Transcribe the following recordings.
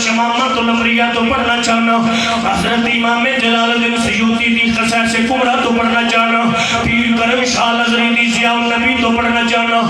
شمامت الامریہ تو پڑھنا چاہنا، حضرت امام جلال الدین سیوطی دی خصائص کبریٰ تو پڑھنا چاہنا، پیر کرم شاہ نظری دی ضیاء النبی تو پڑھنا چاہنا،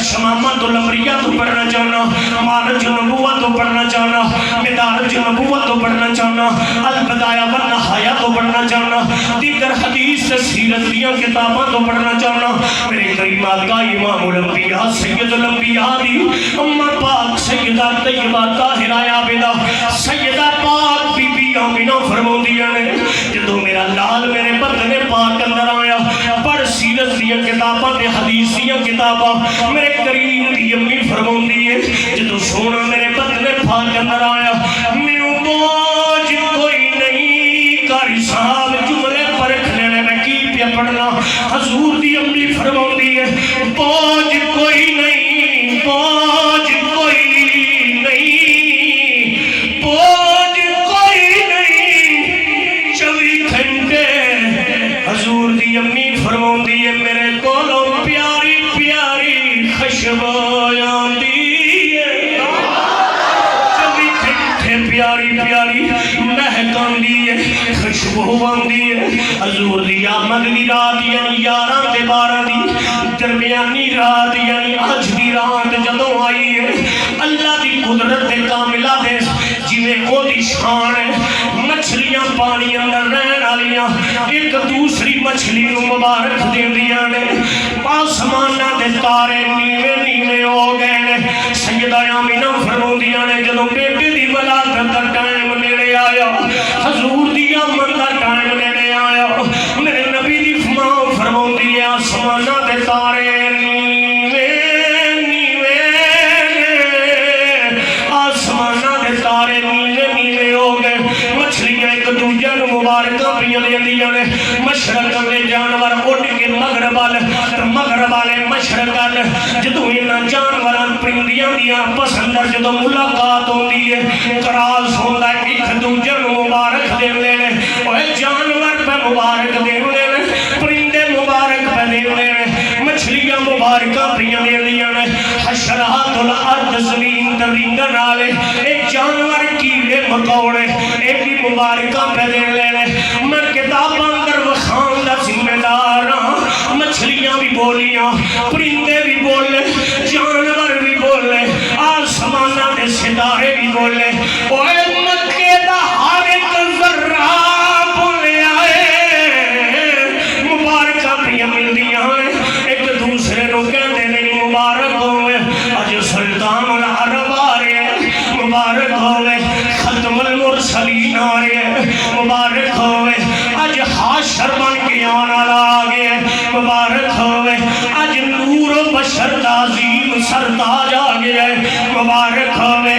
شمامت الامریہ تو پڑھنا چاہنا، معرج النبوہ تو پڑھنا چاہنا، مدارج النبوہ تو پڑھنا چاہنا، البدایہ والنہایہ تو پڑھنا چاہنا، دیگر حدیث سے سیرت دیاں کتاباں تو پڑھنا چاہنا۔ میرے کریم آقا امام الانبیاء سید الانبیاء دی امہ پاک سیدہ طیبہ طاہرہ عابدہ سیدہ پاک بی بی آمینہ فرمو دیا نے جدو میرا لال میرے بدن پاک اندر آیا پڑھ سیرت دیاں کتاباں تے حدیث دیاں کتاباں میرے کریم دی امی فرمو دیئے جدو سونا میرے بدن پاک اندر آیا میرے بوجھ کوئی نہیں کاری صاحب جملے پرکھ لینے میں کی پیا پڑھنا حضور دی امی فرمو دیئے بوجھ کوئی نہیں بوجھ کوئی نہیں بوجھ کوئی نہیں 24 گھنٹے حضور دی امی فرمو دیئے میرے کولو پیاری پیاری خوشبویاں دیئے 24 گھنٹے پیاری پیاری مہکان دیئے خوشبویاں دیئے حضور دی آمد دی رات یعنی 11 تے 12 دی درمیانی رات یعنی آج دی رات جدوں آئی ہے اللہ دی قدرت کاملہ دے جنہیں او دی شان ہے مچھلیاں پانی اندر رہن آلیاں ایک دوسری مچھلی مبارک دے دیا نے آسمانہ دے تارے نیوے نیوے ہو گئے نے سیدہ آمینہ فرمو دیا نے جدوں بیٹے دی ولادت کا ٹائم نیڑے آیا حضور دی آمد کا ٹائم نیڑے آیا میرے نبی دی فرمو دیا آسمانہ دے تارے نیوے نیوے آسمانہ دے تارے نیوے نیوے ہو گئے مچھلیاں ایک دوجہ نو مبارکہ پریاں دے دیا نے مشرق میں جانور اٹھ کے مغرب والے مشرق والے جدو انہاں جانوران پرندیاں دیاں پس اندر جدو ملاقات ہوندی ہے کراس ہوندا ہے ایک دوجہ نو مبارک دے لے اوے جانور پہ مبارک دے لے پرندے مبارک پہ دے لے مچھلیاں مبارکہ پریاں دے دیا نے حشرات الارض زمین درندن آلے ایک جانور کیڑے مکوڑے ایک بھی مبارکہ پہ دے لے میں کتاباں در وخان دا ذمہ دار ہاں مچھلیاں بھی بولیاں پرندے بھی بولے جانور بھی بولے آسمانہ دے ستارے بھی بولے اوے مکے دا ہر ایک ذرہ بولے آئے مبارکہ پریاں مل دیا ہیں ایک دوسرے نو کہتے نہیں مبارک ہوئے آج سلطان العرب آ رہے ہیں مبارک ہوئے ختم المرسلین آ رہے ہیں مبارک ہوئے آج حاشر بن کے آنا لاغے مبارک ہوئے آج نور و بشر تعظیم سرتاج آگے مبارک ہوئے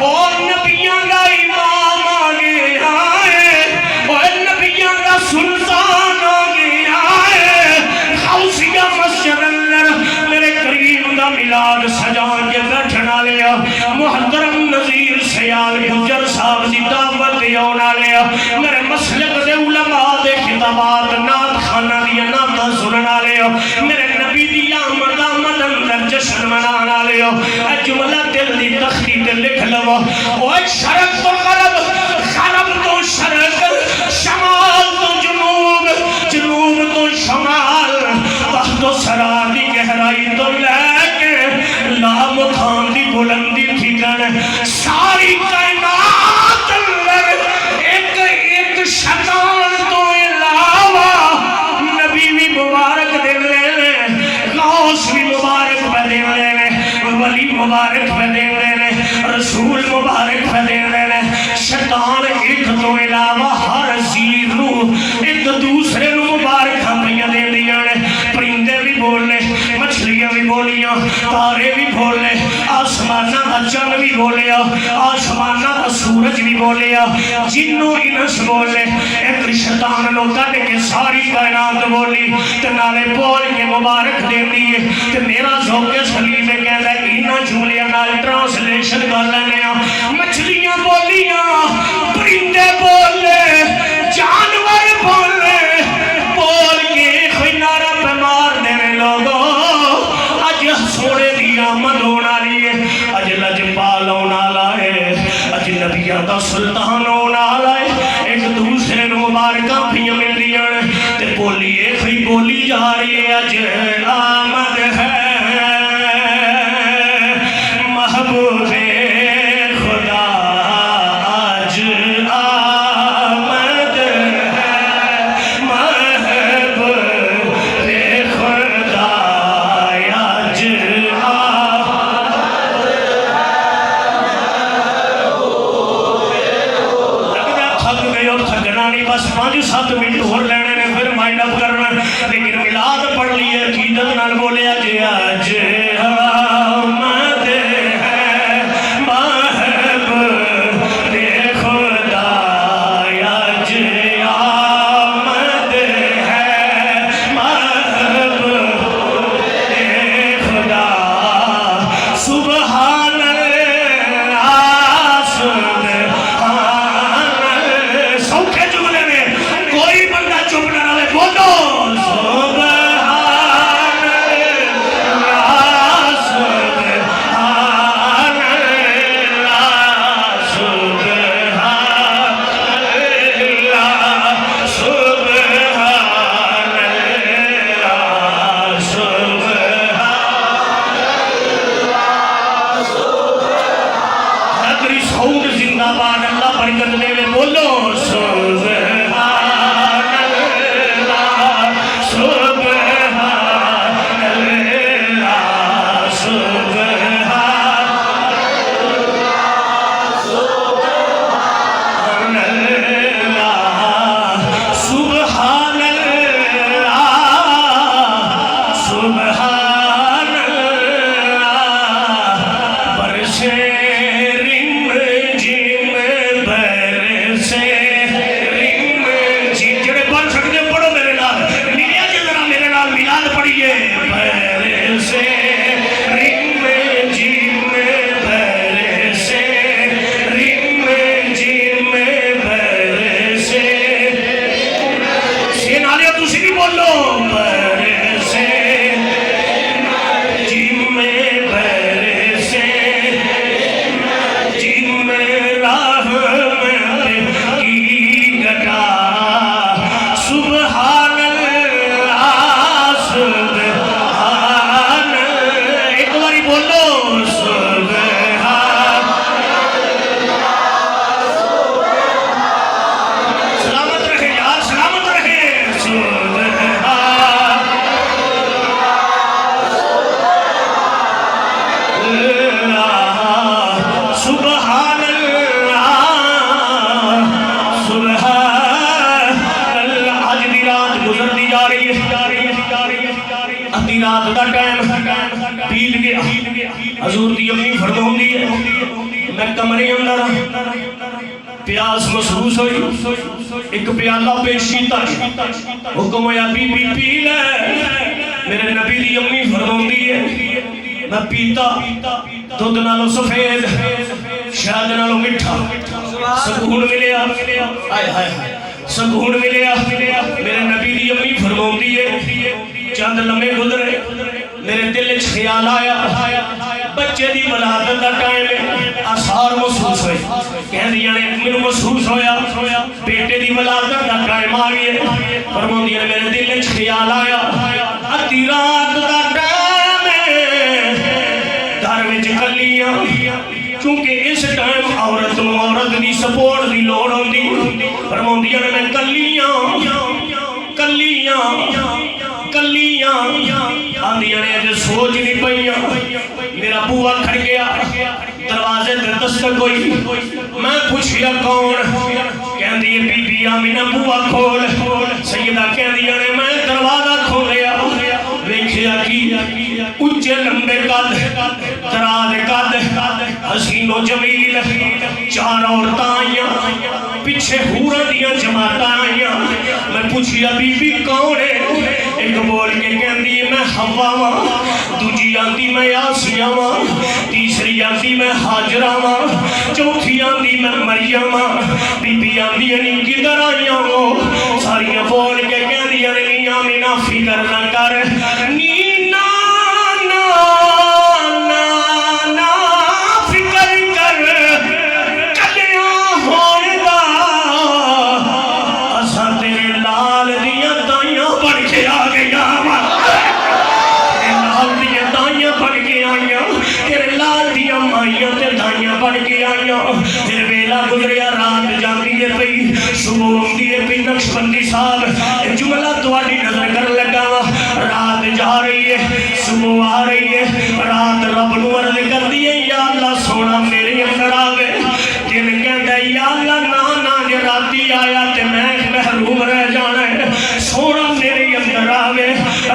اور نبیاں کا امام آگے آئے اور نبیاں کا سلطان آگے آئے خوصیہ مسجد اندر میرے قریب دا ملاد سجان کے بیٹھنا لیا محترم نظیر سیال گجر صاحب دی دعوت دیونا لیا میرے مسلک دے علماء دے خطابات نات خانہ دیا ناتا سننا لیا میرے نبی دی آمد آمد اندر جشن منانا لیا اے جملہ دل دی تختی دے لکھ لوا او ایک شرق تو غرب غرب تو شرق شمال تو جنوب جنوب تو شمال تحت و سرا دی گہرائی تو لے کے لام و خان دی بلندی ٹھیکن ساری کائنات اندر ایک شیطان تو علاوہ نبی بھی مبارک دے لے غوث بھی مبارک پہ دے لے ولی مبارک پہ دے لے رسول مبارک پہ دے لے شیطان ایک تو علاوہ ہر چیز نو ایک دوسرے نو مبارک ہمیاں دے دیا پرندے بھی بولنے مچھلیاں بھی بولیاں تارے بھی بولنے آسمانہ دا چند بھی بولیا آسمانہ دا سورج بھی بولیا جنوں انس بولے ایک شیطان نو کٹ کے ساری کائنات بولی تے نالے بول کے مبارک دے دیئے تے میرا ذوق سلیم کہتا ہے انہاں جملیاں نال ٹرانسلیشن کر لینے مچھلیاں بولیاں پرندے بولے جانور بولے بول کے کوئی نعرہ پہ مار دینے لوگوں اج سونے دی آمد ہونا لیے اج لجپال ہونا لائے اج نبی دا سلطان ہونا لائے ایک دوسرے نو مبارکہ بھی ملدیاں تے بولی ایک ہی بولی جا رہی ہے اج آمد ہے محبوب خدا آج آمد ہے محبوب خدا آج بس 5-7 منٹ اور لینے نے پھر مائنڈ اپ کرنا لیکن ملاد پڑھ لیے عقیدت نال بولیا جی آج آمد ہے محبوب خدا آج آمد ہے محبوب خدا سبحان اللہ سبحان اللہ سوکھے جملے میں کوئی بندہ چپ نہ رہے بولو سبحان اللہ سبحان اللہ سبحان اللہ سبحان اللہ سبحان حضری سعود زندہ باد اللہ برکت دے میں بولو سبحان اللہ سبحان اللہ سبحان اللہ سبحان اللہ سبحان اللہ برسے رم جم برسے رم جم جڑے پڑھ سکتے پڑھو میرے نال ملیا جی ذرا میرے نال ملاد پڑھیے برسے رم جم برسے رم جم برسے سے نالیو تسی بھی بولو برسے جم برسے جم رحمت کی گٹا سبحان اللہ سبحان اللہ ایک باری بولو سبحان سلامت رہے یار سلامت رہے سبحان اللہ سبحان اللہ سبحان اللہ آج دی رات گزر دی جا رہی ہے ادھی رات دا ٹائم بیت گیا حضور دی امی فرماؤں دی ہے میں کمرے اندر پیاس محسوس ہوئی ایک پیالہ پیش کیتا حکم ہویا بی بی پی لے میرے نبی دی امی فرماؤں دی ہے میں پیتا دودھ نالو سفید شہد نالو مٹھا سکون ملیا آئے ہائے سکون ملیا میرے نبی دی امی فرماؤں دی ہے چند لمحے گزرے میرے دل وچ خیال آیا بچے دی ولادت دا ٹائم ہے آثار محسوس ہوئے کہہ دیا نے میرے محسوس ہویا بیٹے دی ولادت دا ٹائم آ گئی ہے فرماؤں دی نے میرے دل وچ خیال آیا ادھی رات دا ٹائم ہے گھر وچ کلیاں چونکہ اس ٹائم عورت نو عورت دی سپورٹ دی لوڑ ہوندی فرماؤں دی نے میں کلیاں آندیاں نے اجے سوچ نہیں پئیاں میرا بوا کھڑ گیا دروازے تے دستک ہوئی میں پوچھیا کون کہندی ہے بی بی آمینہ بوا کھول سیدہ کہندی ہے میں دروازہ کھولیا ویکھیا کی اونچے لمبے قد دراز قد حسین و جمیل 4 عورتاں آئیاں پیچھے حوراں دیاں جماعتاں آئیاں میں پوچھیا بی بی کون ہے ایک بول کے کہندی میں حوا ہاں دوجی آندی میں آسیہ ہاں تیسری آندی میں ہاجرہ ہاں چوتھی آندی میں مریم ہاں بی بی آندی نہیں کدھر آئیاں ہو ساریاں بول کے کہندی نہیں آمینہ فکر نہ کر نینا نا فکر کر چلیاں آئیاں تیرے لال دیاں مائیاں تے دائیاں بن کے آئیاں پھر ویلا گزریا رات جاندی ہے پئی صبح ہوندی ہے پئی نقش بندی صاحب جملہ تواڈی نظر کر لگا رات جا رہی ہے صبح آ رہی ہے رات رب نو عرض کر دی ہے یا اللہ سونا میرے اندر آوے دن کہندا یا اللہ نا جے راتی آیا تے میں محروم رہ جانا ہے سونا میرے اندر آوے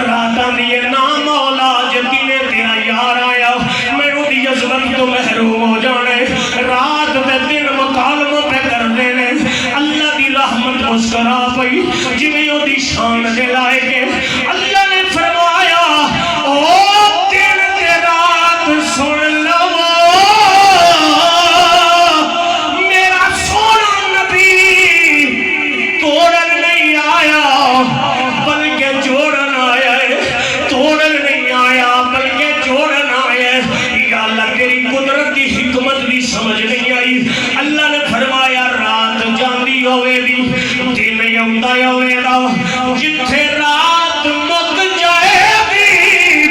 راتاں دی نا مولا جدی نے تیرا یار آیا میں اودی عظمت تو محروم ہو جانا ہے رات تے دن مکالمہ پہ کر دینے اللہ دی رحمت مسکرا پئی جویں اودی شان دے لائے کے اللہ نے فرمایا او دن تے رات سن لو میرا سونا نبی توڑن نہیں آیا بلکہ جوڑن آیا ہے توڑن نہیں آیا بلکہ جوڑن آیا ہے یا اللہ تیری قدرت دی حکمت دی سمجھ نہیں آئی اللہ نے فرمایا رات جاندی ہوئے دی دن یوندا ہوئے دا جتھے رات مک جائے دی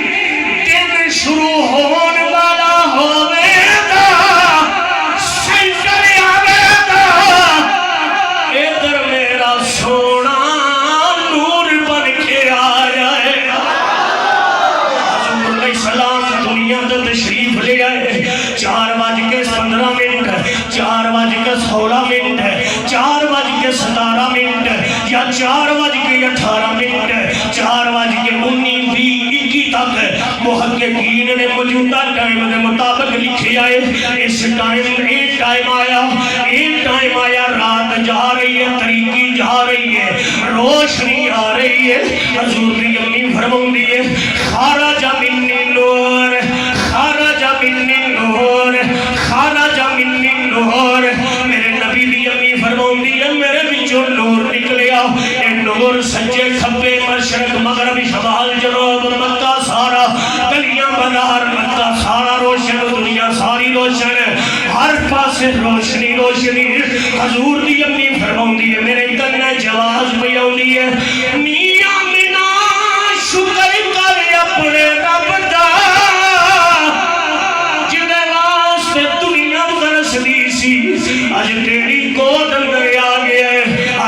دن شروع ہون والا ہوئے دا سینٹر آوے دا ادھر میرا سونا نور بن کے آیا ہے حضور علیہ السلام دنیا تے تشریف لے آئے 4:15 منٹ 4:16 منٹ 4:17 منٹ یا 4:18 منٹ 4:19 تک محققین نے موجودہ ٹائم کے مطابق لکھے آئے اس ٹائم آیا رات جا رہی ہے تاریکی جا رہی ہے روشنی آ رہی ہے حضور کی امی فرماندی ہے خرج منی نور خرج منی نور خرج منی نور میرے نبی دی امی فرماندی ہے میرے وچوں نور نکلیا اے نور سجے کھبے مشرق مغرب شمال جنوب مکہ سارا گلیاں بازار مکہ سارا روشن دنیا ساری روشن ہر پاسے روشنی روشنی حضور دی امی فرماندی ہے میرے کنے جواز پئی آندی ہے